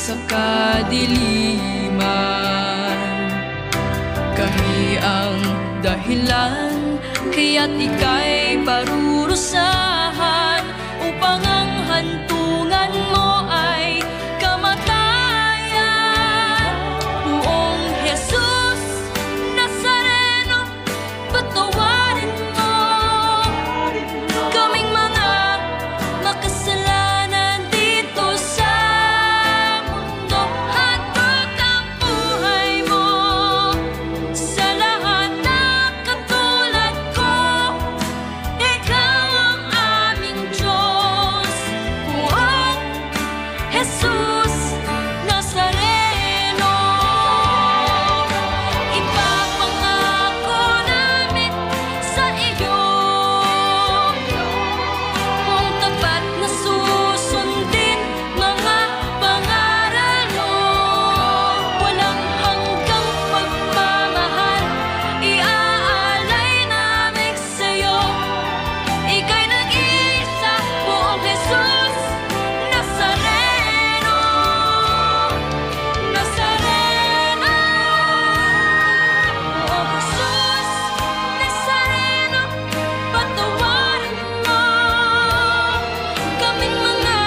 sa kadiliman. Kami ang dahilan, kaya't ika'y parurusahan, upang ang hantungan mo ay kamatayan. Buong Jesus Nazareno, patawarin mo kaming mga makasalanan dito sa mundo. Handog ang buhay mo sa lahat na katulad ko. Ikaw ang aming Diyos, buong Jesus Nazareno. Ipapangako namin sa iyo kung tapat na susundin mga pangaral mo. Walang hanggang pagmamahal iaalay namin sa iyo. Ika'y nag-iisa, buong Jesus Nazareno. Nazareno, buong Jesus Nazareno, patawarin mo kaming mga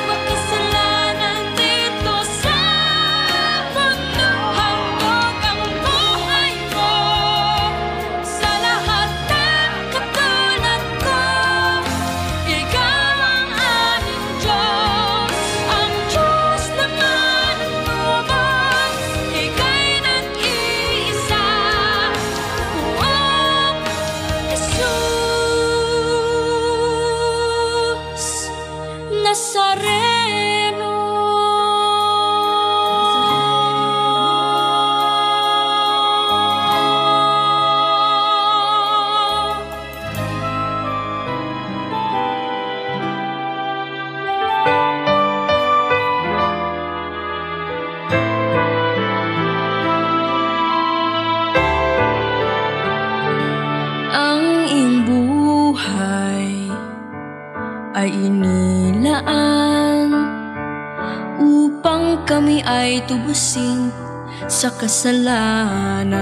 makasalanan dito sa mundo. Handog ang buhay mo sa lahat ng katulad ko. Ikaw ang aming Diyos, ang Diyos na manunubos. Ika'y nag-iisa, buong Jesus Nazareno. Ang iyong buhay ay inilaan upang kami ay tubusin sa kasalanan.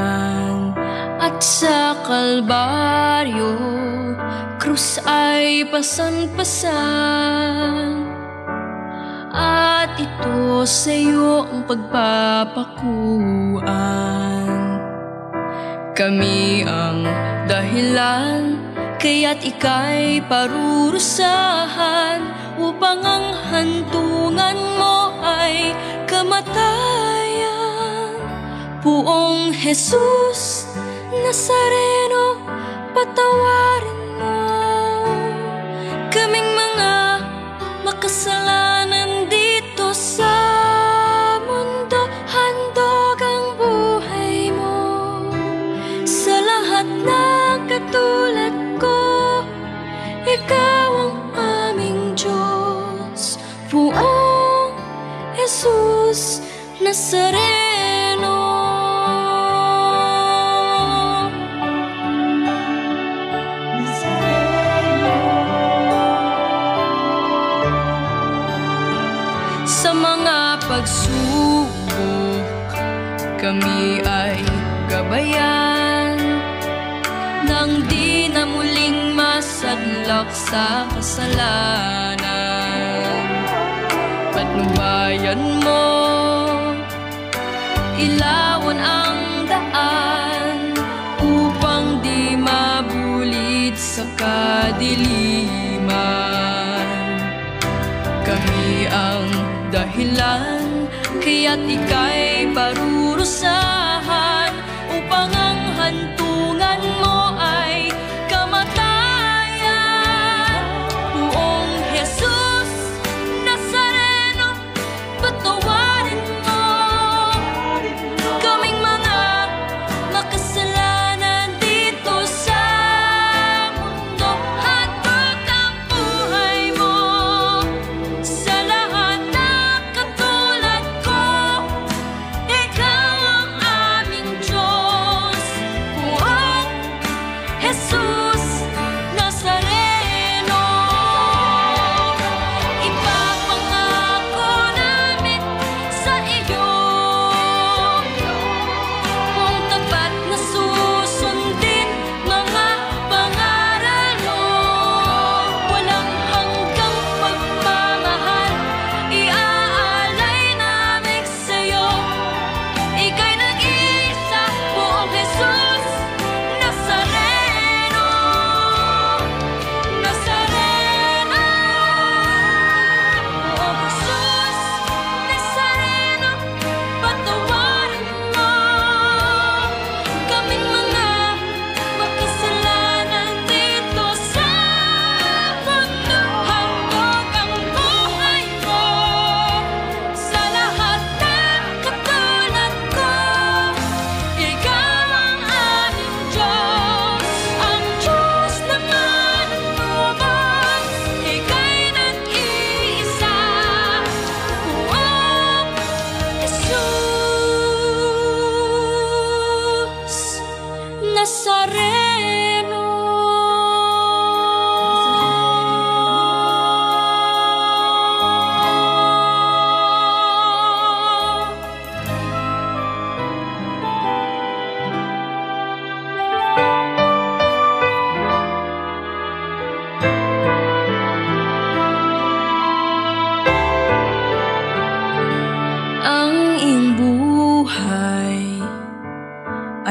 At sa Kalbaryo, krus ay pasan-pasan, at ito sa iyo ang pagpapakuan. Kami ang dahilan, kaya't ika'y parurusahan, upang ang hantungan mo ay kamatayan. Buong Jesus Nazareno, patawarin mo kaming mga makasalanan dito sa mundo. Handog ang buhay mo sa lahat ng katulad ko. Ikaw ang aming Diyos, buong Jesus Nazareno. Sa mga pagsubok, kami ay gabayan, nang di na muling masadlak sa kasalanan. Patnubayan mo, ilawan ang daan, upang di mabulit sa kadiliman. Kami ang dahilan, kaya't ika'y parurusahan, upang ang hantungan mo ay kamatayan. Buong Jesus Nazareno, patawarin mo kaming mga makasalanan dito sa mundo. Handog ang buhay mo sa lahat ng katulad ko. Ikaw ang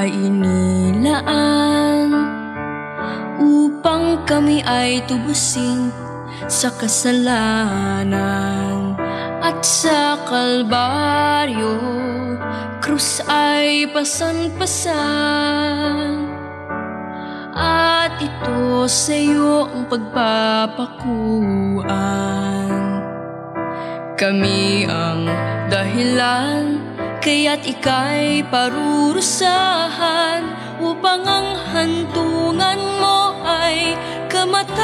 ay inilaan upang kami ay tubusin sa kasalanan. At sa Kalbaryo, krus ay pasan-pasan, at ito sa iyo ang pagpapakuan. Kami ang dahilan, kaya't ika'y parurusahan, upang ang hantungan mo ay kamatayan.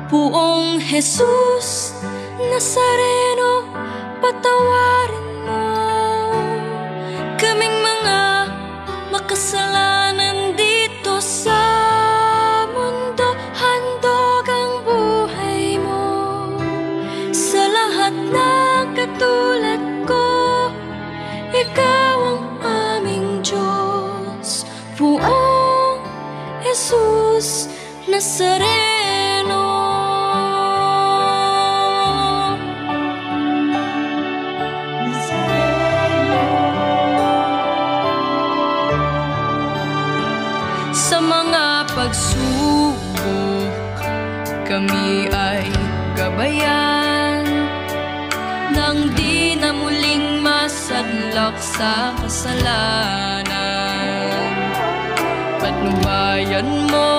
Poong Jesus Nazareno, patawarin mo kaming mga makasalanan dito sa mundo. Handog ang buhay mo sa lahat ng katulad ko. Ikaw ang aming Diyos, Poong Jesus Nazareno. Sa mga pagsubok, kami ay gabayan, nang di na muling masadlak sa kasalanan. Patnubayan mo,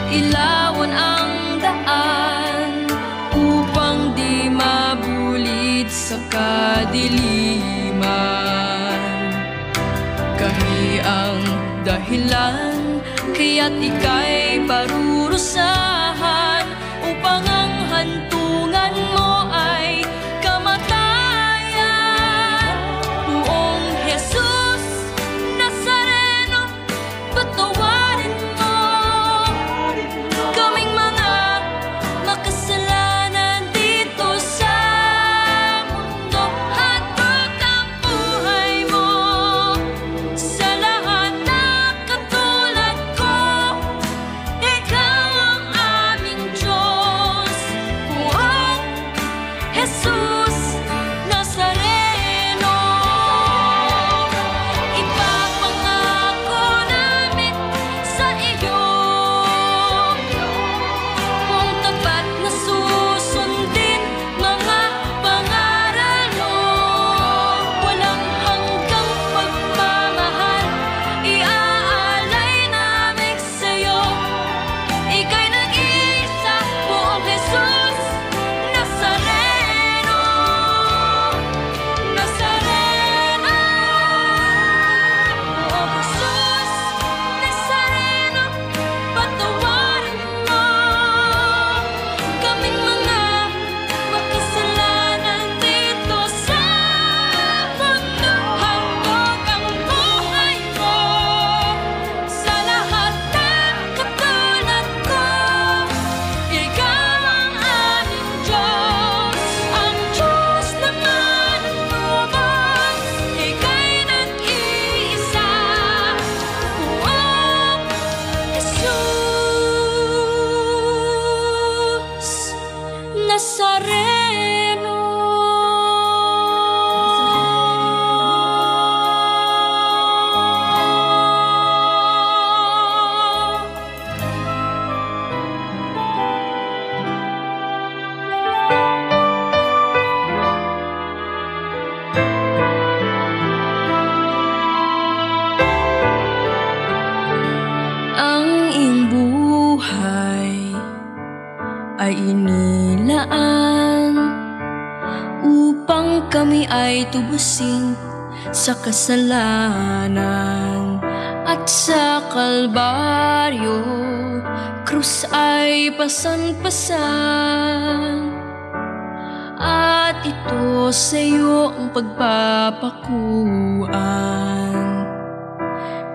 ilawan ang daan, upang di mabulid sa kadiliman. Kami ang dahilan, kaya't ika'y parurusahan, upang ang hantungan mo ay kamatayan. Poong Jesus Nazareno, patawarin mo kaming mga makasalanan dito sa mundo. Handog ang buhay mo sa lahat ng katulad ko. Ikaw ang aming Diyos, Poong Jesus Nazareno. Ipapangako namin sa iyo kung tapat na susundin mga pangaral mo. Walang hanggang pagmamahal iaalay namin sa iyo. Ika'y nag-iisa, Poong Jesus Nazareno. Nazareno, Poong Jesus Nazareno, patawarin mo kaming mga makasalanan dito sa mundo. Handog ang buhay mo sa lahat ng katulad ko. Ikaw ang aming Diyos, ang Diyos na manunubos. Ika'y nag-iisa, Poong Jesus Nazareno. Ang iyong buhay ay inilaan upang kami ay tubusin sa kasalanan. At sa Kalbaryo, krus ay pasan-pasan, at ito sa iyo ang pagpapakuan.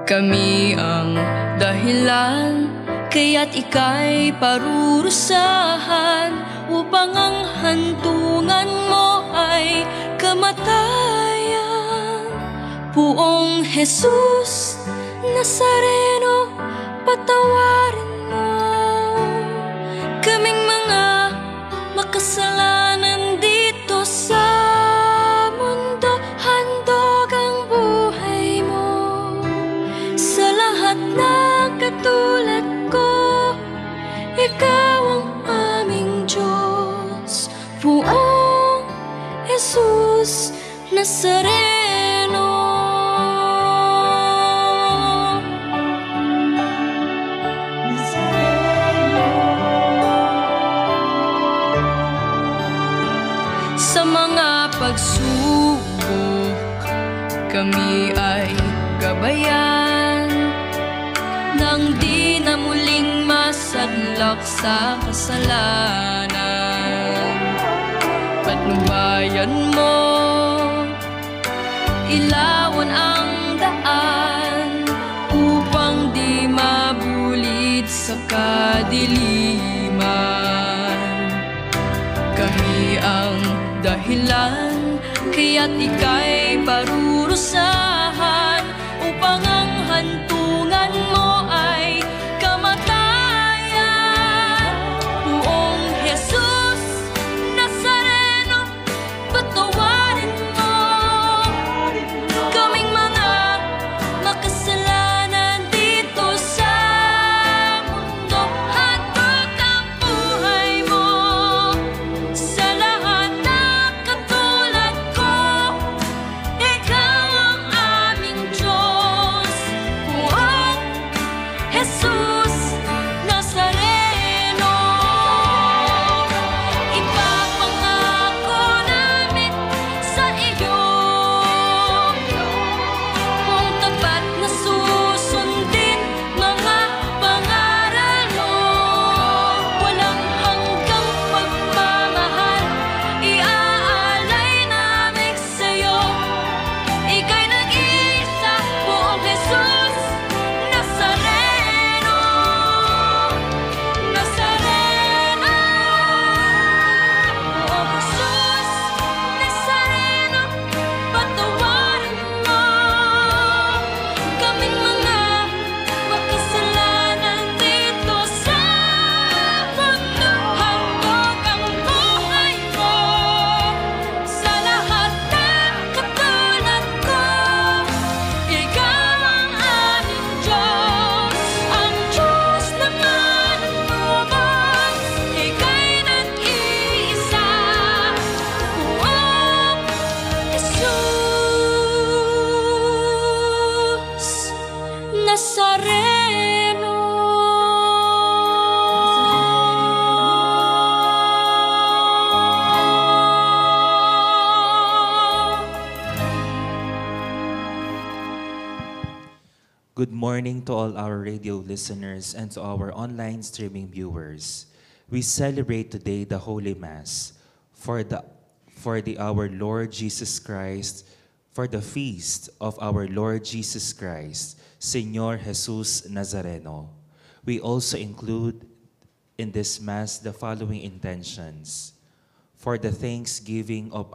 Kami ang dahilan, kaya't ika'y parurusahan, upang ang hantungan mo ay kamatayan. Poong Jesus Nazareno, patawarin mo kaming mga makasalanan dito sa mundo. Handog ang Nazareno. Sa mga pagsubok, kami ay gabayan nang di na muling masadlak sa kasalanan. Patnubayan mo, ilawan ang daan upang di mabulid sa kadiliman. Kami ang dahilan kaya't ika'y parurusahan upang ang hantungan mo ay kamatayan. Buong Jesus Nazareno, patawarin mo kaming mga makasalanan dito sa mundo. Hatid ang buhay mo sa lahat na katulad ko. Ikaw ang aming Diyos, buong Jesus Nazareno. Ipapangako namin sa iyo kung tapat na susundin mga pangaral mo. Walang hanggang pagmamahal iaalay namin sa iyo. Ika'y nag-iisa, buong Jesus Nazareno. Nazareno, buong Jesus Nazareno, patawarin mo kaming mga makasalanan dito sa mundo. Handog ang buhay mo sa lahat ng katulad ko. Ikaw ang aming Diyos, ang Diyos naman ang lubos. Ika'y nag-iisa, buong Jesus Nazareno. Good morning to all our radio listeners and to our online streaming viewers. We celebrate today the Holy Mass for our Lord Jesus Christ, for the feast of our Lord Jesus Christ, Señor Jesus Nazareno. We also include in this Mass the following intentions: for the thanksgiving of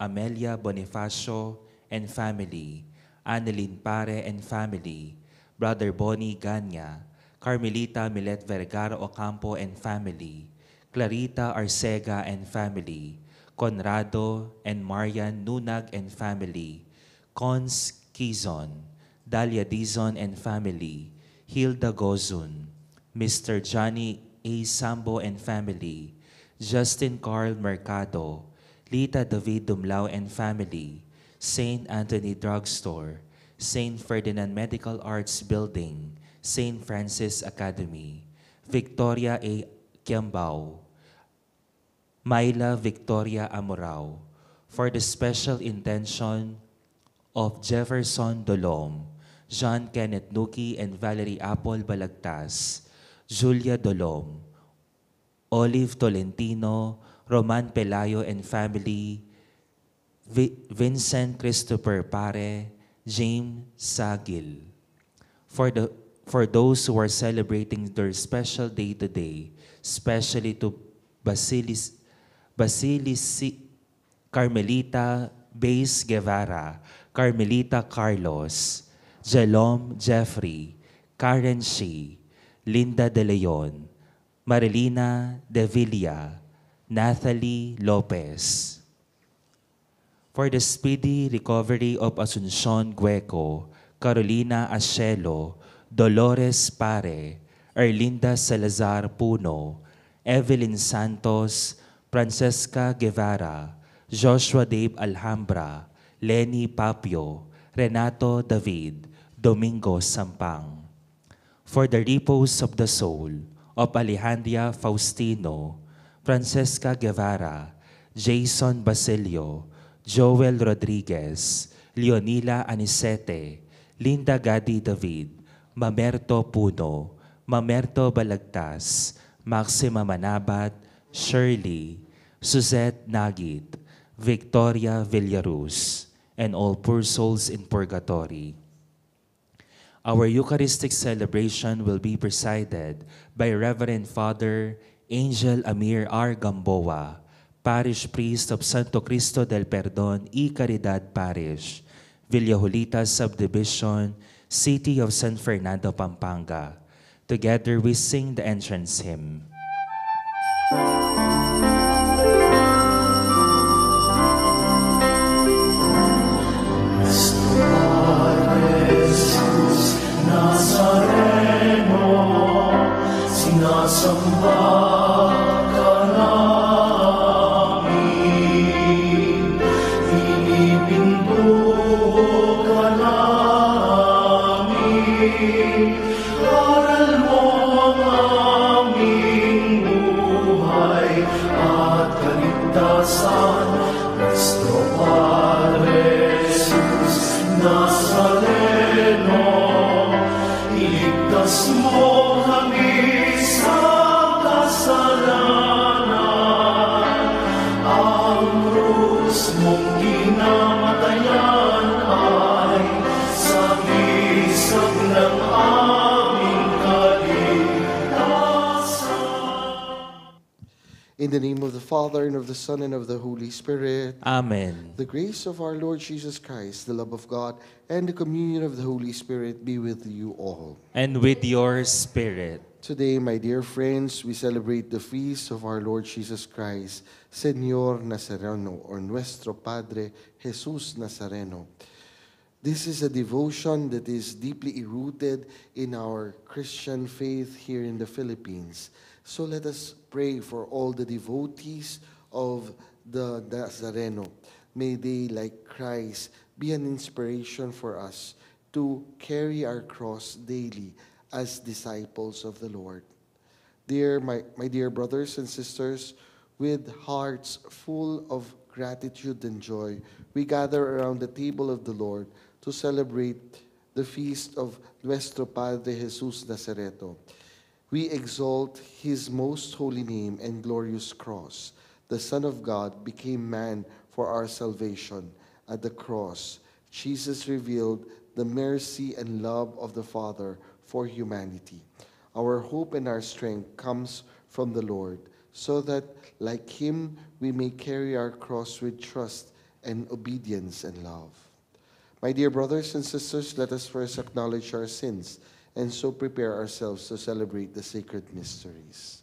Amelia Bonifacio and family, Annalyn Pare and family, Brother Bonnie Ganya, Carmelita Milet Vergara Ocampo and family, Clarita Arcega and family, Conrado and Marian Nunag and family, Cons Quizon, Dalia Dizon and family, Hilda Gozun, Mr. Johnny A. Sambo and family, Justin Carl Mercado, Lita David Dumlao and family, St. Anthony Drugstore, St. Ferdinand Medical Arts Building, St. Francis Academy, Victoria A. Kiambao, Myla Victoria Amorao, for the special intention of Jefferson Dolom, John Kenneth Nuki and Valerie Apple Balagtas, Julia Dolom, Olive Tolentino, Roman Pelayo and family, Vincent Christopher Pare, James Sagil. For those who are celebrating their special day today, especially to Carmelita Bays Guevara, Carmelita Carlos, Jelom Jeffrey, Karen Shea, Linda De Leon, Marilina De Villa, Nathalie Lopez. For the speedy recovery of Asuncion Gueco, Carolina Asielo, Dolores Pare, Erlinda Salazar Puno, Evelyn Santos, Francesca Guevara, Joshua Dave Alhambra, Lenny Papio, Renato David, Domingo Sampang. For the repose of the soul of Alejandra Faustino, Francesca Guevara, Jason Basilio, Joel Rodriguez, Leonila Anisete, Linda Gadi David, Mamerto Puno, Mamerto Balagtas, Maxima Manabat, Shirley, Suzette Nagit, Victoria Villaruz, and all poor souls in purgatory. Our Eucharistic celebration will be presided by Reverend Father Angel Amir R. Gamboa, Parish Priest of Santo Cristo del Perdon y Caridad Parish, Villajolita Subdivision, City of San Fernando, Pampanga. Together we sing the entrance hymn. Nazareno, sinasamba ka namin, inibindo ka namin, aral mo ang aming buhay at kaligtasan, Nuestro Padre Jesus Nazareno. Iligtas mo kami sa kasalanan. Ang krus mong kinamatayan ay sagisag ng aming kaligtasan. In the name of the Father, and of the Son, and of the Holy Spirit. Amen. The grace of our Lord Jesus Christ, the love of God, and the communion of the Holy Spirit be with you all. And with your spirit. Today, my dear friends, we celebrate the feast of our Lord Jesus Christ, Señor Nazareno, or Nuestro Padre Jesus Nazareno. This is a devotion that is deeply rooted in our Christian faith here in the Philippines. So let us pray for all the devotees of the Nazareno. May they, like Christ, be an inspiration for us to carry our cross daily as disciples of the Lord. My dear brothers and sisters, with hearts full of gratitude and joy, we gather around the table of the Lord to celebrate the feast of Nuestro Padre Jesus Nazareto. We exalt His most holy name and glorious cross. The Son of God became man for our salvation. At the cross, Jesus revealed the mercy and love of the Father for humanity. Our hope and our strength comes from the Lord, so that, like Him, we may carry our cross with trust and obedience and love. My dear brothers and sisters, let us first acknowledge our sins and so prepare ourselves to celebrate the sacred mysteries.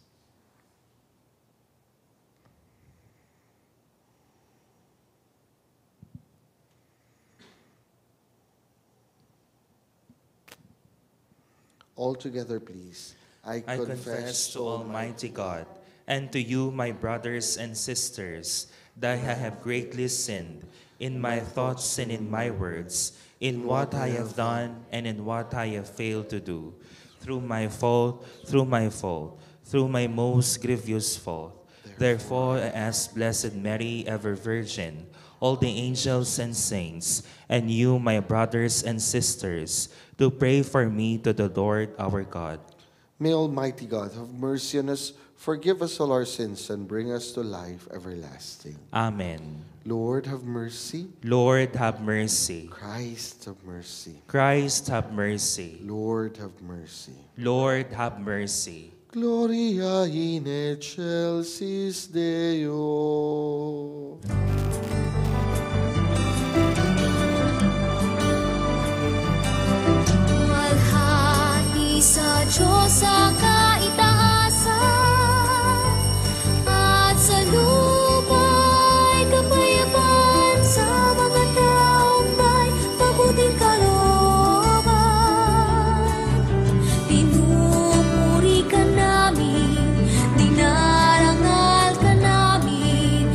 All together, please. I confess to Almighty God and to you, my brothers and sisters, that I have greatly sinned in my thoughts and in my words, in what I have done and in what I have failed to do, through my fault, through my most grievous fault. Therefore, I ask Blessed Mary, ever Virgin, all the angels and saints, and you, my brothers and sisters, to pray for me to the Lord our God. May Almighty God have mercy on us, forgive us all our sins, and bring us to life everlasting. Amen. Lord, have mercy. Lord, have mercy. Christ, have mercy. Christ, have mercy. Lord, have mercy. Lord, have mercy. Gloria in excelsis Deo. Malhati sa Diyos ang kaitaasan, at sa luma'y kapayapaan sa mga taong may mabuting kalooban. Pinupuri ka namin, dinarangal ka namin,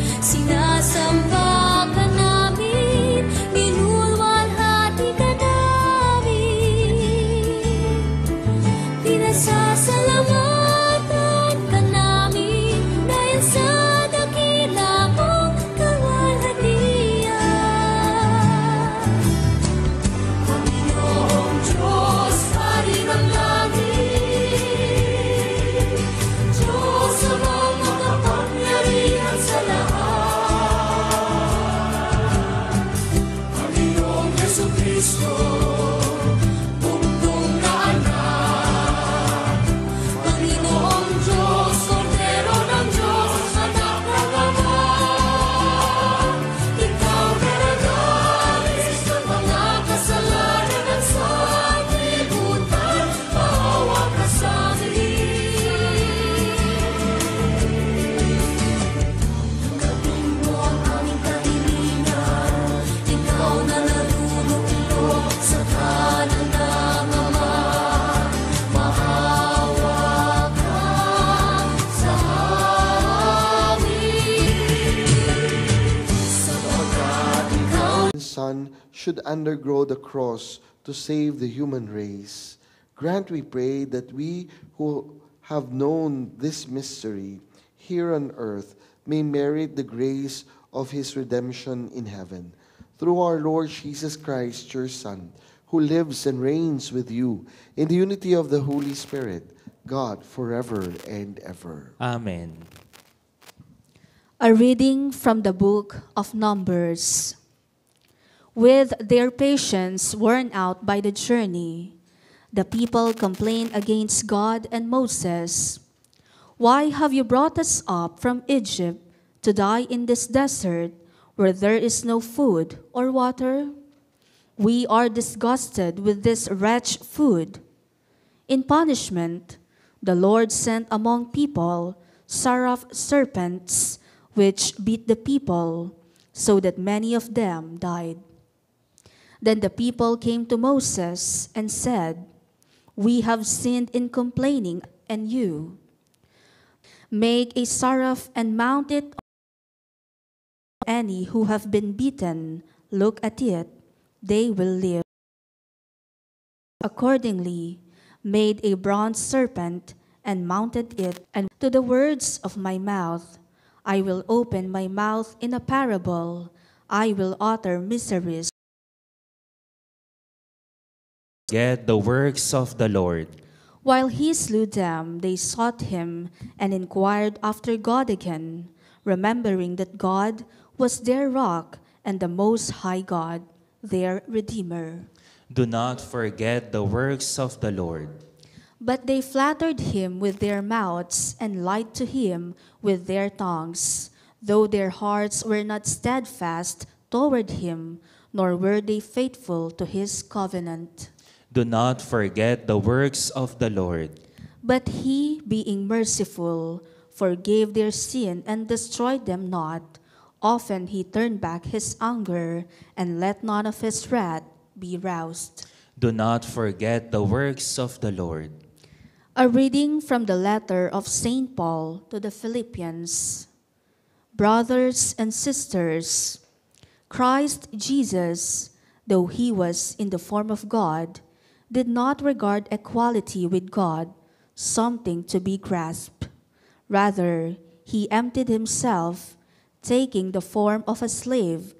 Son should undergo the cross to save the human race. Grant, we pray, that we who have known this mystery here on earth may merit the grace of his redemption in heaven. Through our Lord Jesus Christ, your Son, who lives and reigns with you in the unity of the Holy Spirit, God, forever and ever. Amen. A reading from the book of Numbers. With their patience worn out by the journey, the people complained against God and Moses. "Why have you brought us up from Egypt to die in this desert where there is no food or water? We are disgusted with this wretched food." In punishment, the Lord sent among people seraph serpents which beat the people, so that many of them died. Then the people came to Moses and said, "We have sinned in complaining, and you make a seraph and mount it on any who have been beaten. Look at it, they will live." Accordingly, made a bronze serpent and mounted it, and to the words of my mouth, I will open my mouth in a parable, I will utter miseries. Get the works of the Lord. While he slew them, they sought him and inquired after God again, remembering that God was their rock and the Most High God, their Redeemer. Do not forget the works of the Lord. But they flattered him with their mouths and lied to him with their tongues, though their hearts were not steadfast toward him, nor were they faithful to his covenant. Do not forget the works of the Lord. But he, being merciful, forgave their sin and destroyed them not. Often he turned back his anger and let none of his wrath be roused. Do not forget the works of the Lord. A reading from the letter of St. Paul to the Philippians. Brothers and sisters, Christ Jesus, though he was in the form of God, did not regard equality with God something to be grasped. Rather, he emptied himself, taking the form of a slave,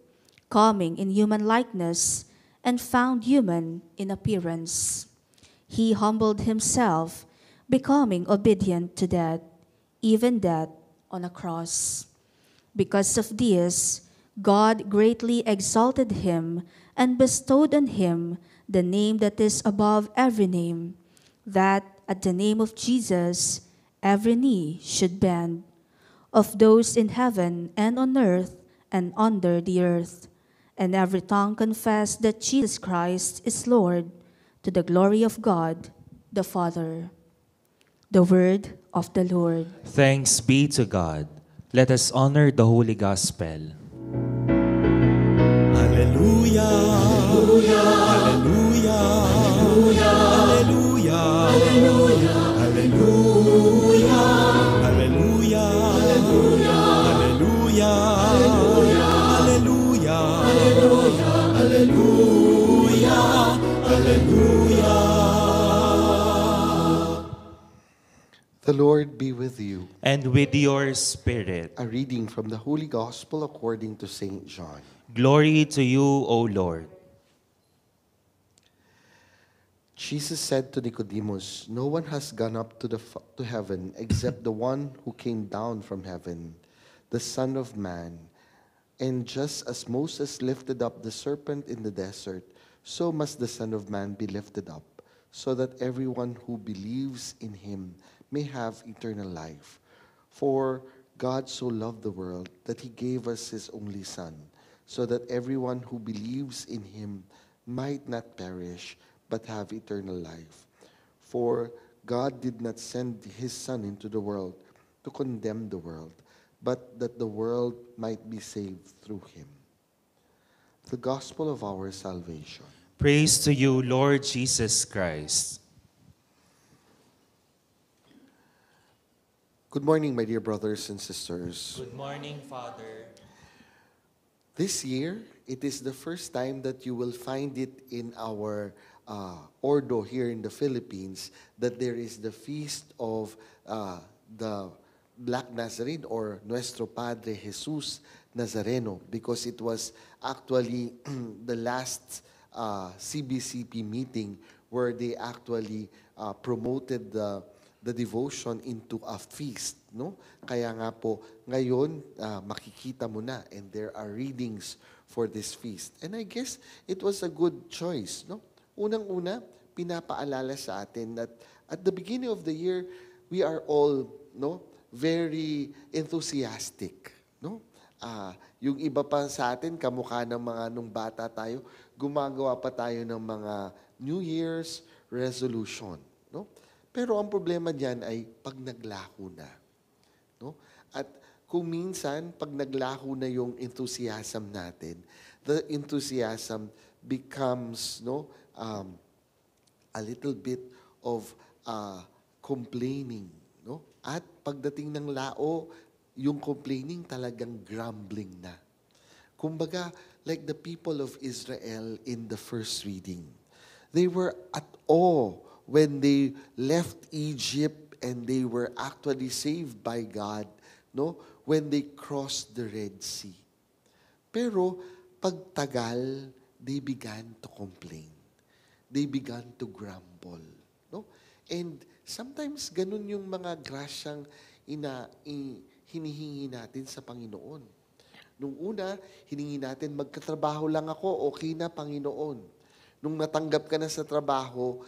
coming in human likeness, and found human in appearance. He humbled himself, becoming obedient to death, even death on a cross. Because of this, God greatly exalted him and bestowed on him the name that is above every name, that at the name of Jesus every knee should bend, of those in heaven and on earth and under the earth, and every tongue confess that Jesus Christ is Lord, to the glory of God the Father. The word of the Lord. Thanks be to God. Let us honor the Holy Gospel. Hallelujah. Hallelujah. Hallelujah. Hallelujah. Hallelujah. Hallelujah. Hallelujah. Hallelujah. Hallelujah. Hallelujah. Hallelujah. The Lord be with you. And with your spirit. A reading from the Holy Gospel according to St. John. Glory to you, O Lord. Jesus said to Nicodemus, "No one has gone up to heaven except the one who came down from heaven, the Son of Man. And just as Moses lifted up the serpent in the desert, so must the Son of Man be lifted up, so that everyone who believes in him may have eternal life. For God so loved the world that he gave us his only Son, so that everyone who believes in him might not perish, but have eternal life. For God did not send his Son into the world to condemn the world, but that the world might be saved through him." The Gospel of our salvation. Praise to you, Lord Jesus Christ. Good morning, my dear brothers and sisters. Good morning, Father. This year, it is the first time that you will find it in our Ordo here in the Philippines that there is the feast of the Black Nazarene or Nuestro Padre Jesus Nazareno, because it was actually the last CBCP meeting where they actually promoted the devotion into a feast, no? Kaya nga po, ngayon, makikita mo na, and there are readings for this feast. And I guess it was a good choice, no? Unang-una, pinapaalala sa atin that at the beginning of the year, we are all, no, very enthusiastic, no? Yung iba pa sa atin, kamukha ng mga nung bata tayo, gumagawa pa tayo ng mga New Year's resolution, no? Pero ang problema diyan ay pag naglaho na, no? At kung minsan pag naglaho na yung enthusiasm natin, the enthusiasm becomes, no, a little bit of complaining, no? At pagdating ng lao, yung complaining talagang grumbling na. Kumbaga, like the people of Israel in the first reading, they were at awe when they left Egypt and they were actually saved by God, no? When they crossed the Red Sea. Pero pagtagal, they began to complain. They began to grumble, no? And sometimes ganun yung mga grasyang hinihingi natin sa Panginoon. Nung una, hiningi natin, magkatrabaho lang ako, okay na, Panginoon. Nung natanggap ka na sa trabaho,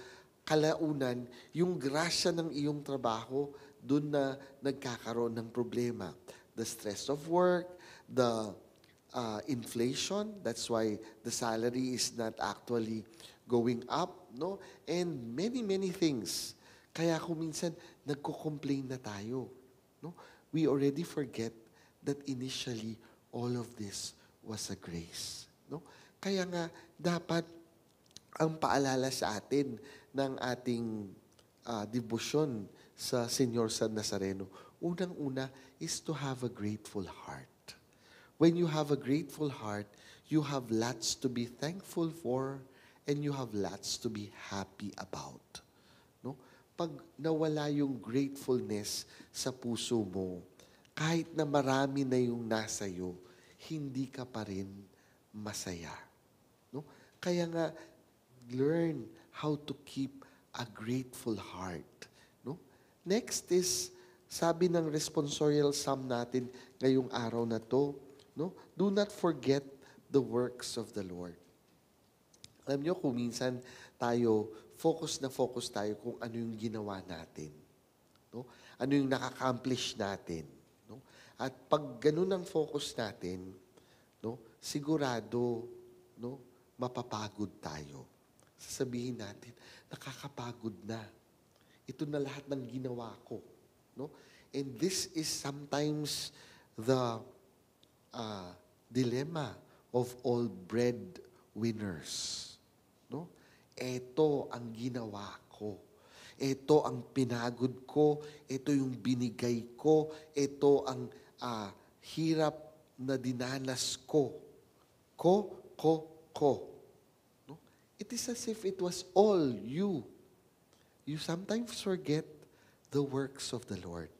kalaunan, yung grasya ng iyong trabaho, dun na nagkakaroon ng problema. The stress of work, the inflation, that's why the salary is not actually going up, no? And many, many things. Kaya kung minsan, nagko-complain na tayo, no? We already forget that initially, all of this was a grace, no? Kaya nga, dapat ang paalala sa atin ng ating debosyon sa Senyor San Nazareno, unang-una is to have a grateful heart. When you have a grateful heart, you have lots to be thankful for and you have lots to be happy about. No? Pag nawala yung gratefulness sa puso mo, kahit na marami na yung nasa iyo, hindi ka pa rin masaya. No? Kaya nga, learn how to keep a grateful heart. No? Next is, sabi ng responsorial psalm natin ngayong araw na to, no? Do not forget the works of the Lord. Alam nyo, kung minsan tayo, focus tayo kung ano yung ginawa natin. No? Ano yung nakaka-accomplish natin. No? At pag ganun ang focus natin, no, sigurado, no, mapapagod tayo. Sasabihin natin, nakakapagod na. Ito na lahat ng ginawa ko. No? And this is sometimes the dilemma of all breadwinners. No? Ito ang ginawa ko. Ito ang pinagod ko. Ito yung binigay ko. Ito ang hirap na dinanas ko. Ko. It is as if it was all you. You sometimes forget the works of the Lord.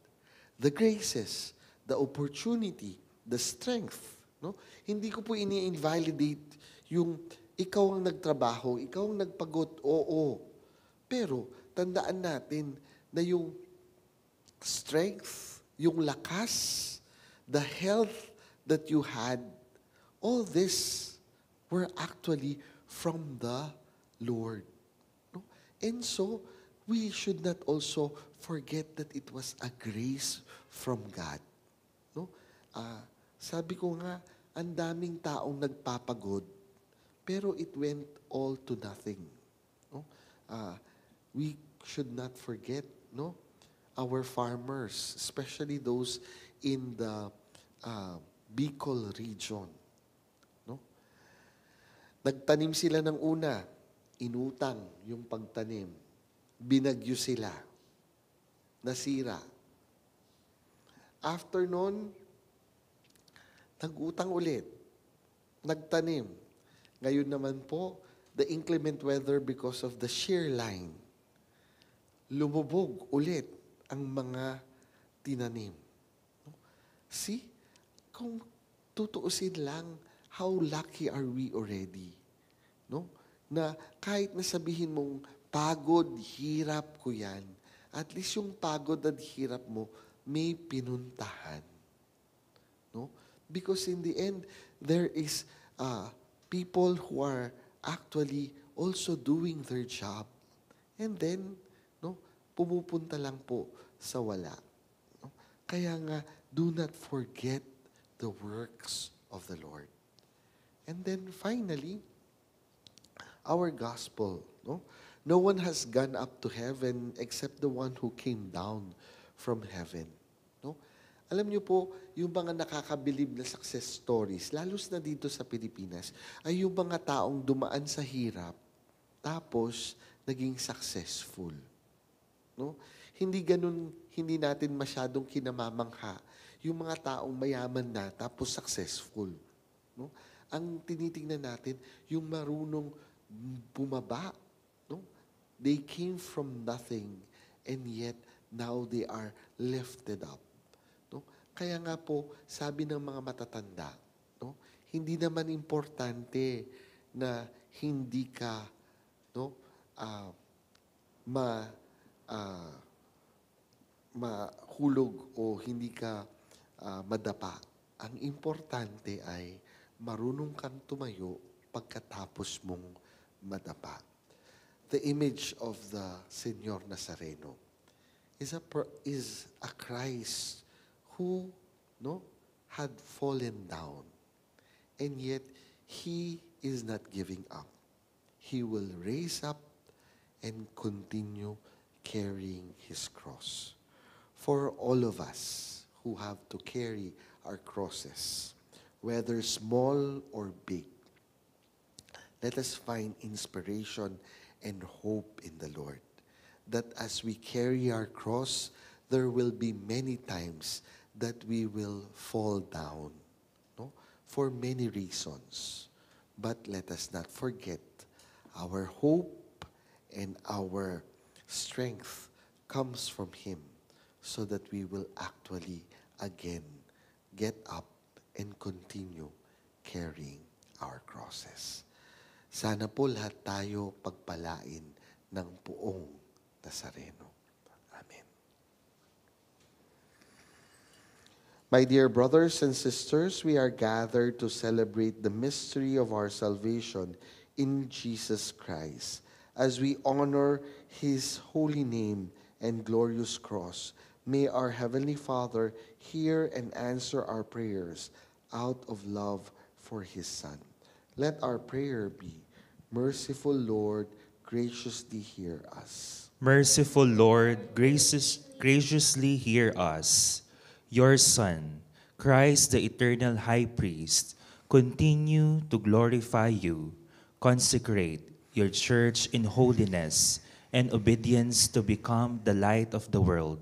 The graces, the opportunity, the strength. No? Hindi ko po ini-invalidate yung ikaw ang nagtrabaho, ikaw ang nagpagod, oo. Pero tandaan natin na yung strength, yung lakas, the health that you had, all this were actually from the Lord. No? And so, we should not also forget that it was a grace from God. No? Sabi ko nga, ang daming taong nagpapagod, pero it went all to nothing. No? We should not forget, no, our farmers, especially those in the Bicol region. No? Nagtanim sila ng una, inutang yung pagtanim. Binagyo sila. Nasira. After nun, nag-utang ulit. nagtanim. Ngayon naman po, the inclement weather because of the shear line, lumubog ulit ang mga tinanim. See, kung tutuusin lang, how lucky are we already? No? Na kahit nasabihin mong pagod, hirap ko yan, at least yung pagod at hirap mo, may pinuntahan. No? Because in the end, there is people who are actually also doing their job. And then, no, pumupunta lang po sa wala. No? Kaya nga, do not forget the works of the Lord. And then finally, our gospel. No? No one has gone up to heaven except the one who came down from heaven. No? Alam niyo po, yung mga nakakabilib na success stories, lalos na dito sa Pilipinas, ay yung mga taong dumaan sa hirap, tapos naging successful. No? Hindi ganun, hindi natin masyadong kinamamangha yung mga taong mayaman na, tapos successful. No? Ang tinitingnan natin, yung marunong bumaba. No? They came from nothing, and yet now they are lifted up. Kaya nga po, sabi ng mga matatanda, no, hindi naman importante na hindi ka mahulog o hindi ka madapa. Ang importante ay marunong kang tumayo pagkatapos mong madapa. The image of the Señor Nazareno is a Christ who had fallen down, and yet he is not giving up. He will raise up and continue carrying his cross. For all of us who have to carry our crosses, whether small or big, let us find inspiration and hope in the Lord, that as we carry our cross, there will be many times that we will fall down, no? For many reasons. But let us not forget our hope and our strength comes from Him, so that we will actually again get up and continue carrying our crosses. Sana po lahat tayo pagpalain ng Poong Nazareno. Amen. My dear brothers and sisters, we are gathered to celebrate the mystery of our salvation in Jesus Christ. As we honor His holy name and glorious cross, may our Heavenly Father hear and answer our prayers out of love for His Son. Let our prayer be, Merciful Lord, graciously hear us. Merciful Lord, graciously hear us. Your Son, Christ the eternal High Priest, continue to glorify you. Consecrate your church in holiness and obedience to become the light of the world.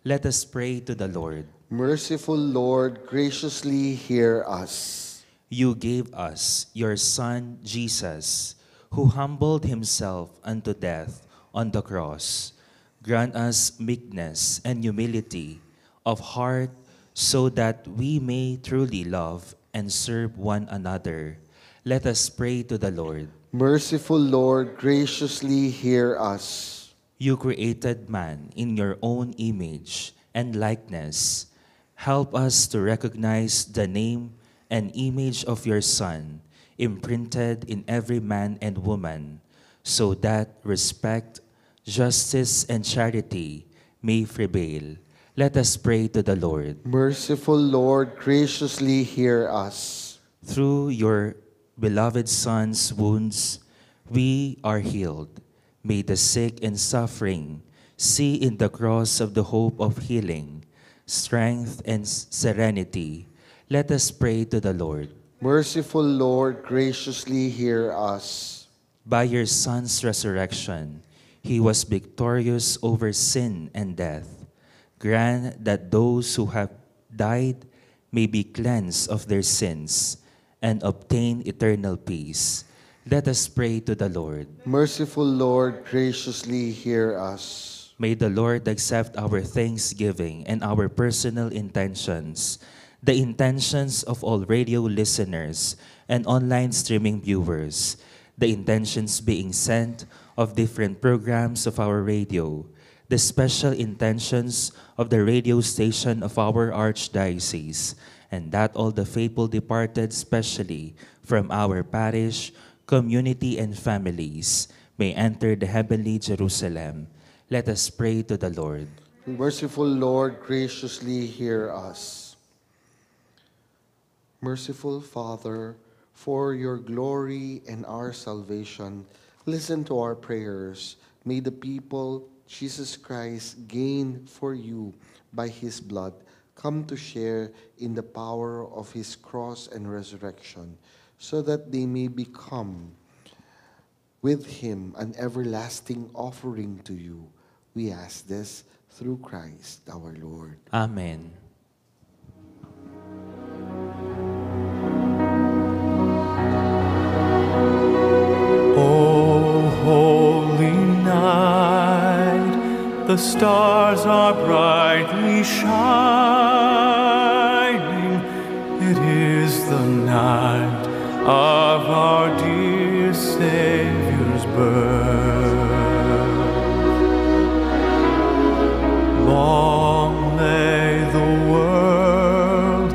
Let us pray to the Lord. Merciful Lord, graciously hear us. You gave us your Son, Jesus, who humbled himself unto death on the cross. Grant us meekness and humility of heart, so that we may truly love and serve one another. Let us pray to the Lord. Merciful Lord, graciously hear us. You created man in your own image and likeness. Help us to recognize the name and image of your Son, imprinted in every man and woman, so that respect, justice, and charity may prevail. Let us pray to the Lord. Merciful Lord, graciously hear us. Through your beloved Son's wounds, we are healed. May the sick and suffering see in the cross of the hope of healing, strength, and serenity. Let us pray to the Lord. Merciful Lord, graciously hear us. By your Son's resurrection, He was victorious over sin and death. Grant that those who have died may be cleansed of their sins and obtain eternal peace. Let us pray to the Lord. Merciful Lord, graciously hear us. May the Lord accept our thanksgiving and our personal intentions, the intentions of all radio listeners and online streaming viewers, the intentions being sent of different programs of our radio, the special intentions of the radio station of our Archdiocese, and that all the faithful departed, specially from our parish, community, and families, may enter the heavenly Jerusalem. Let us pray to the Lord. Merciful Lord, graciously hear us. Merciful Father, for your glory and our salvation, listen to our prayers. May the people Jesus Christ gain for you by his blood come to share in the power of his cross and resurrection, so that they may become with him an everlasting offering to you. We ask this through Christ our Lord. Amen. O holy night, the stars are brightly shining. It is the night of our dear Savior's birth. Long lay the world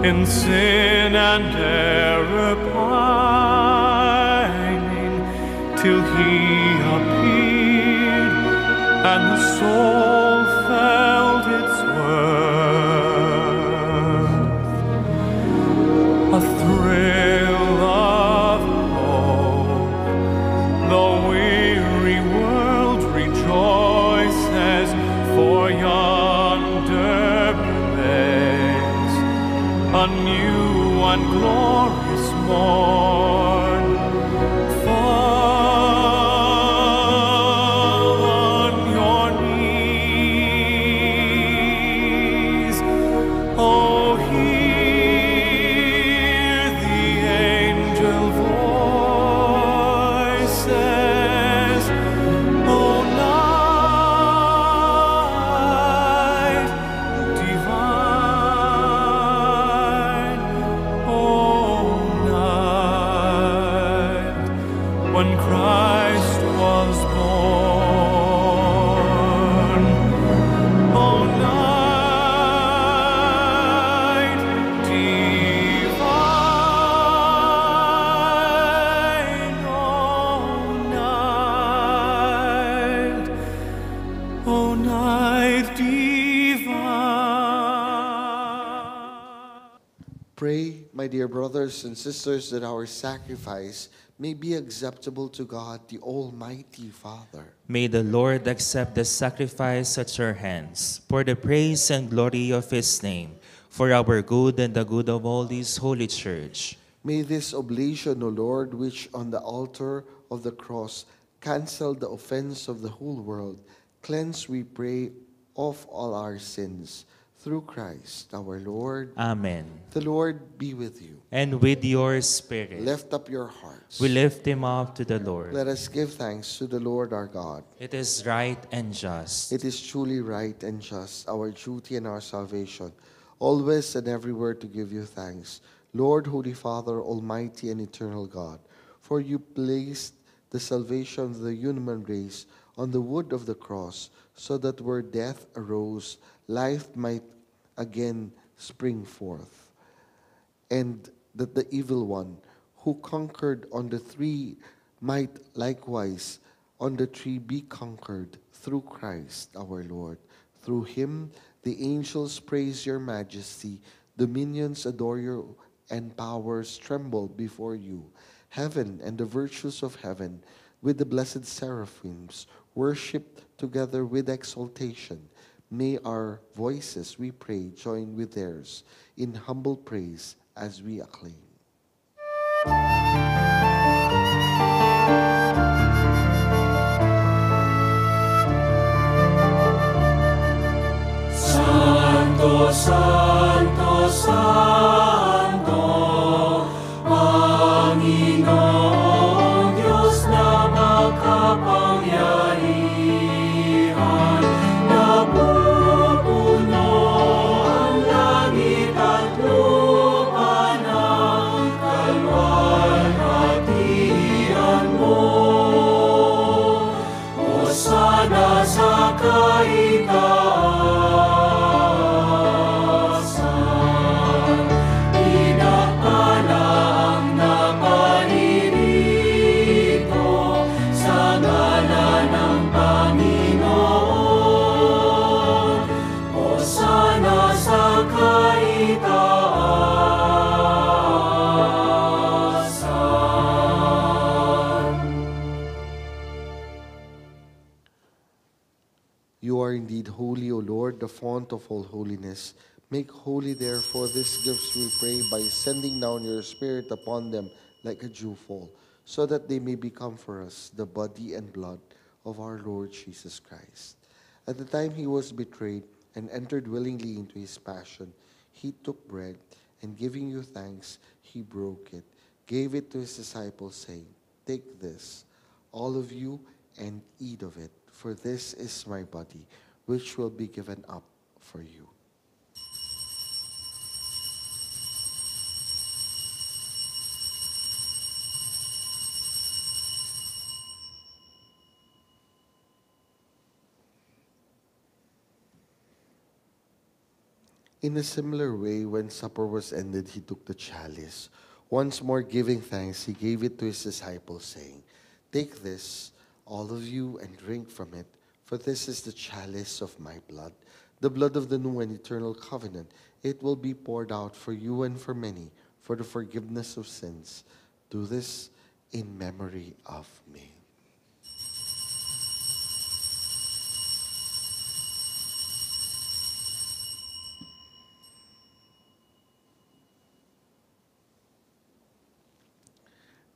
in sin and error pining, till he appeared and the soul felt its worth. A thrill of hope, the weary world rejoices, for yonder breaks a new and glorious morn. Fall on your knees, oh, hear the angel voices, oh, night divine, oh, night when Christ was born, oh, night divine, oh, night divine. Pray, my dear brothers and sisters, that our sacrifice may be acceptable to God, the Almighty Father. May the Lord accept the sacrifice at your hands for the praise and glory of his name, for our good and the good of all this holy church. May this oblation, O Lord, which on the altar of the cross canceled the offense of the whole world, cleanse, we pray, of all our sins. Through Christ our Lord. Amen. The Lord be with you. And with your spirit, Lift up your hearts. we lift him up to the Lord. Let us give thanks to the Lord our God. It is right and just. It is truly right and just, our duty and our salvation, always and everywhere to give you thanks, Lord, Holy Father, Almighty and Eternal God, for you placed the salvation of the human race on the wood of the cross, so that where death arose, life might again spring forth, and that the evil one who conquered on the tree might likewise on the tree be conquered through Christ our Lord. Through him the angels praise your majesty, dominions adore you, and powers tremble before you. Heaven and the virtues of heaven with the blessed seraphims worship together with exaltation. May our voices, we pray, join with theirs in humble praise as we acclaim. Santo, Santo, Santo, are indeed holy, O Lord, the fount of all holiness. Make holy, therefore, these gifts, we pray, by sending down your Spirit upon them like a dewfall, so that they may become for us the body and blood of our Lord Jesus Christ. At the time he was betrayed and entered willingly into his passion, he took bread, and giving you thanks, he broke it, gave it to his disciples, saying, "Take this, all of you, and eat of it, for this is my body, which will be given up for you." In a similar way, when supper was ended, he took the chalice. Once more giving thanks, he gave it to his disciples, saying, "Take this, all of you, and drink from it, for this is the chalice of my blood, the blood of the new and eternal covenant. It will be poured out for you and for many for the forgiveness of sins. Do this in memory of me."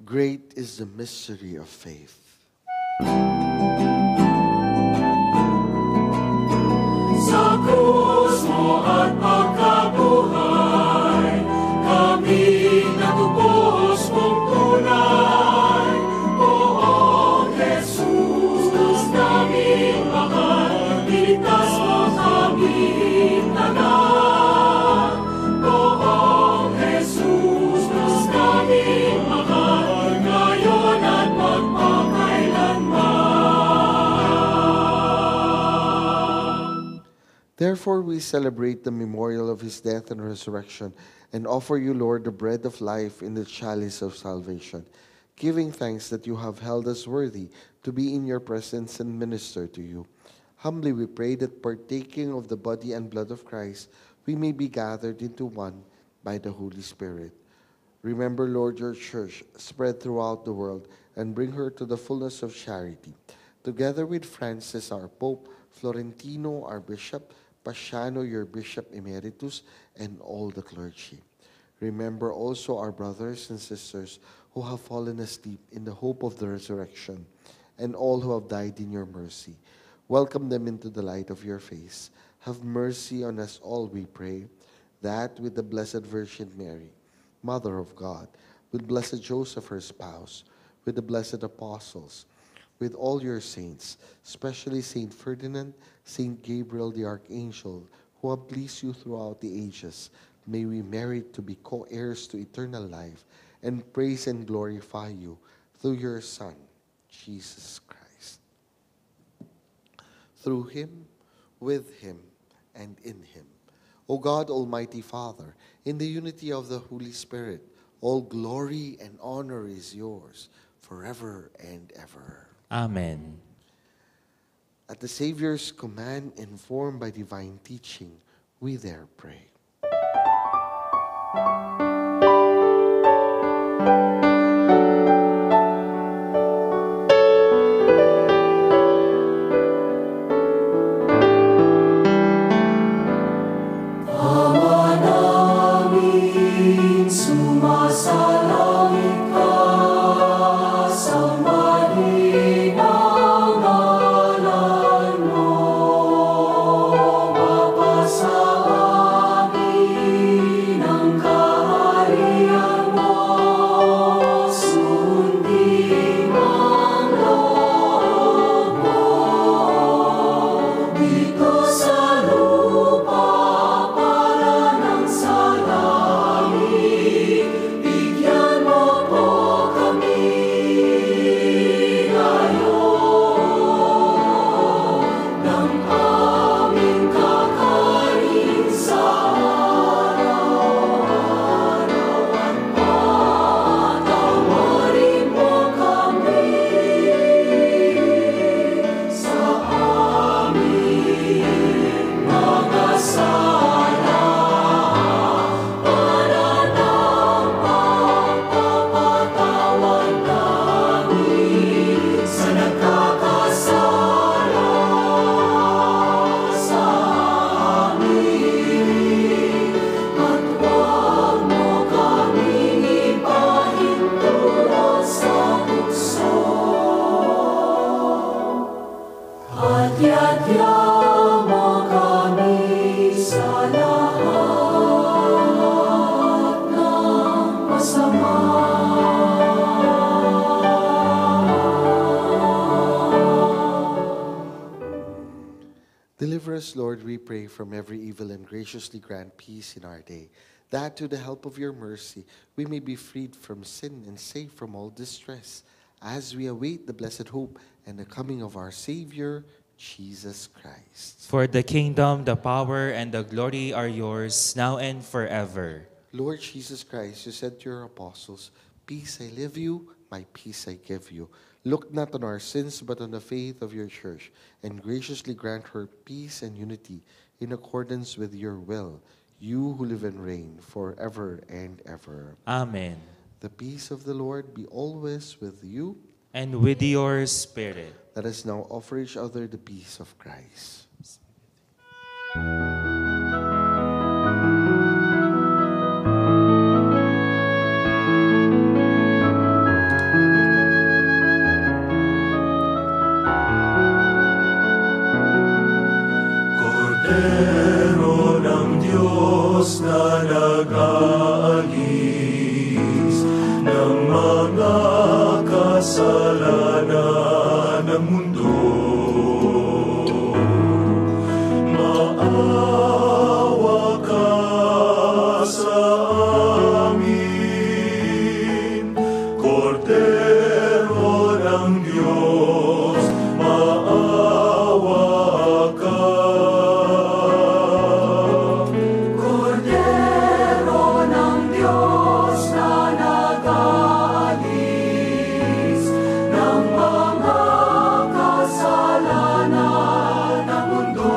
Great is the mystery of faith. Sa krus mo at pagkabuhay, kami natupos mong tunay. Poong Jesus, naming mahal, iligtas mo kaming tanan. Poong Jesus, naming mahal, ngayon at magpakailanman. Therefore, we celebrate the memorial of his death and resurrection, and offer you, Lord, the bread of life in the chalice of salvation, giving thanks that you have held us worthy to be in your presence and minister to you. Humbly we pray that, partaking of the body and blood of Christ, we may be gathered into one by the Holy Spirit. Remember, Lord, your church spread throughout the world, and bring her to the fullness of charity. Together with Francis, our Pope, Florentino, our Bishop, Paciano, your Bishop Emeritus, and all the clergy. Remember also our brothers and sisters who have fallen asleep in the hope of the resurrection, and all who have died in your mercy. Welcome them into the light of your face. Have mercy on us all, we pray, that with the Blessed Virgin Mary, Mother of God, with Blessed Joseph, her spouse, with the blessed apostles, with all your saints, especially Saint Ferdinand, Saint Gabriel the Archangel, who have pleased you throughout the ages, may we merit to be co-heirs to eternal life, and praise and glorify you through your Son, Jesus Christ. Through him, with him, and in him, O God, Almighty Father, in the unity of the Holy Spirit, all glory and honor is yours forever and ever. Amen. At the Savior's command, informed by divine teaching, we there pray. Sumasalangit ka sa malinaw na ngalan mo, mapasa amin ang kaharian mo, sundin ang loob mo, dito sa lupa para nang sa langit. Bigyan us, Lord, we pray, from every evil and graciously grant peace in our day, that to the help of your mercy we may be freed from sin and safe from all distress, as we await the blessed hope and the coming of our Savior, Jesus Christ. For the kingdom, the power, and the glory are yours, now and forever. Lord Jesus Christ, you said to your apostles, "Peace I leave you, my peace I give you." Look not on our sins, but on the faith of your church, and graciously grant her peace and unity in accordance with your will, you who live and reign forever and ever. Amen. The peace of the Lord be always with you. And with your spirit. Let us now offer each other the peace of Christ. Cordero ng Diyos na nag-aalis ng mga kasalanan ng mundo, maawa ka sa amin. Cordero ng Diyos, maawa ka. Cordero ng Diyos na nag-aalis ng mga kasalanan ng mundo,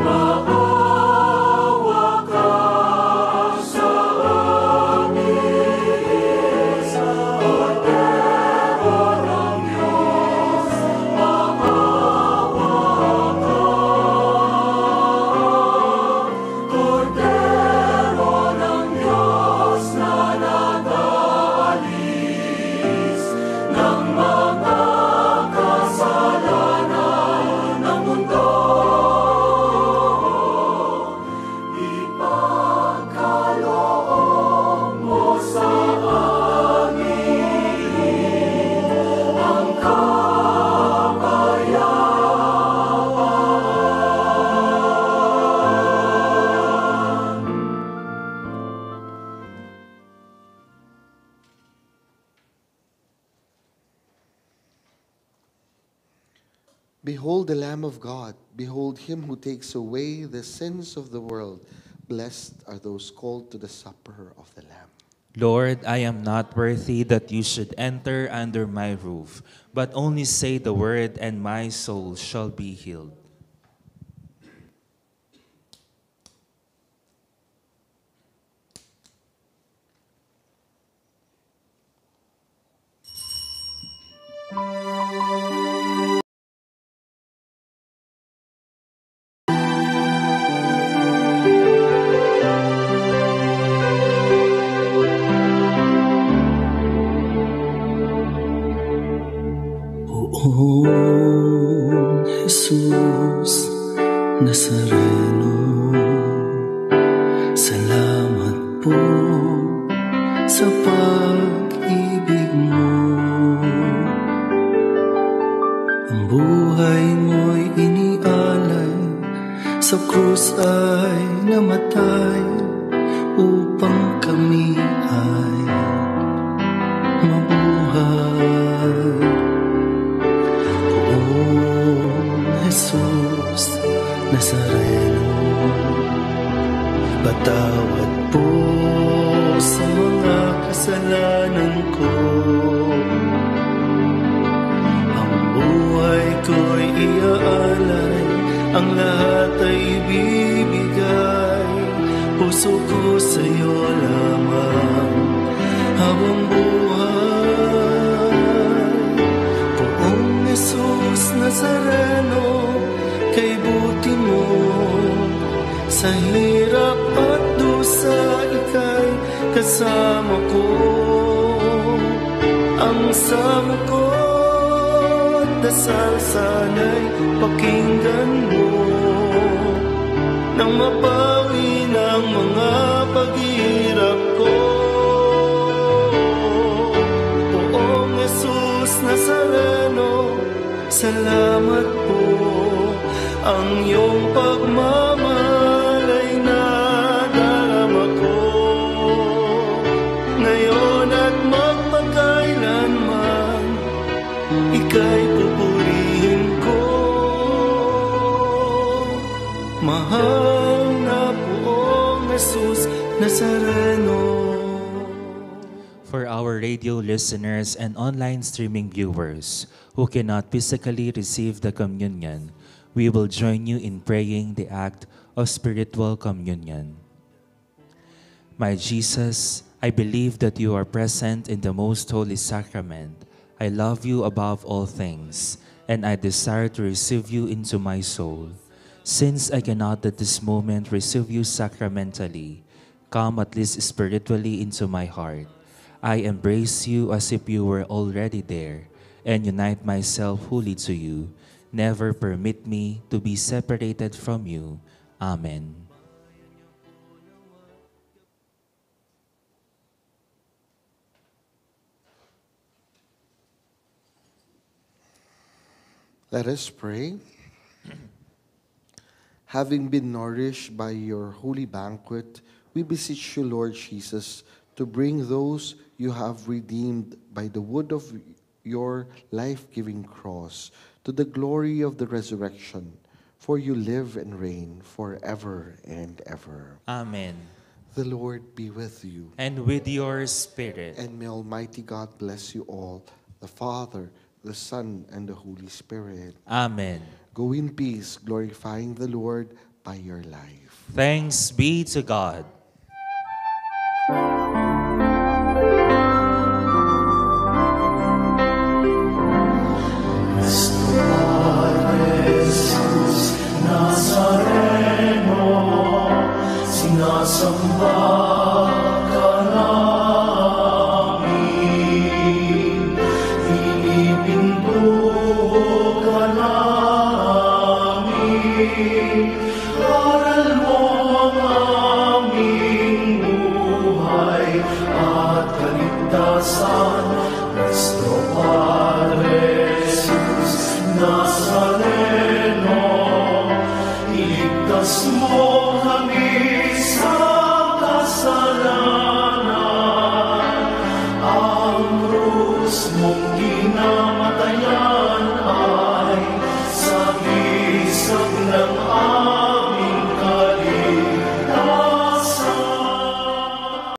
maawa ka sa amin. Cordero ng Diyos, maawa ka. Cordero ng Diyos na nag-aalis ng mga kasalanan ng mundo, ipagkaloob mo sa amin ang kapayapaan. Behold the Lamb of God. Behold him who takes away the sins of the world. Blessed are those called to the supper of the Lamb. Lord, I am not worthy that you should enter under my roof, but only say the word, and my soul shall be healed. Poong Jesus Nazareno, salamat po sa pag-ibig mo. Ang buhay mo'y inialay, sa krus ay namatay, upang kami ay mabuhay. Jesus Nazareno, patawad po sa mga kasalanan ko. Ang buhay ko'y iaalay, ang lahat ay ibibigay. Puso ko sa'yo lamang habang buhay. Poong Jesus Nazareno, kay buti mo sa hirap at dusa, ika'y kasama ko. Ang sama ko't dasal sana'y pakinggan mo, nang mapawi ng mga paghihirap ko. Poong Jesus Nazareno, salamat po. ang iyong pagmamahal ay nadarama ko. Ngayon at magpakailanman, ika'y pupurihin ko. Mahal na Poong Jesus Nazareno. For our radio listeners and online streaming viewers who cannot physically receive the communion, we will join you in praying the act of spiritual communion. My Jesus, I believe that you are present in the most holy sacrament. I love you above all things, and I desire to receive you into my soul. Since I cannot at this moment receive you sacramentally, come at least spiritually into my heart. I embrace you as if you were already there, and unite myself wholly to you. Never permit me to be separated from you. Amen. Let us pray. Having been nourished by your holy banquet, we beseech you, Lord Jesus, to bring those you have redeemed by the wood of your life-giving cross to the glory of the resurrection, for you live and reign forever and ever. Amen. The Lord be with you. And with your spirit. And may Almighty God bless you all, the Father, the Son, and the Holy Spirit. Amen. Go in peace, glorifying the Lord by your life. Thanks be to God. Nazareno, sinasamba ka namin, pinipinto ka namin, aral mo ang aming buhay at kaligtasan, Nuestro Padre Jesus Nazareno. Iligtas mo kami sa kasalanan, ang krus mong ginamit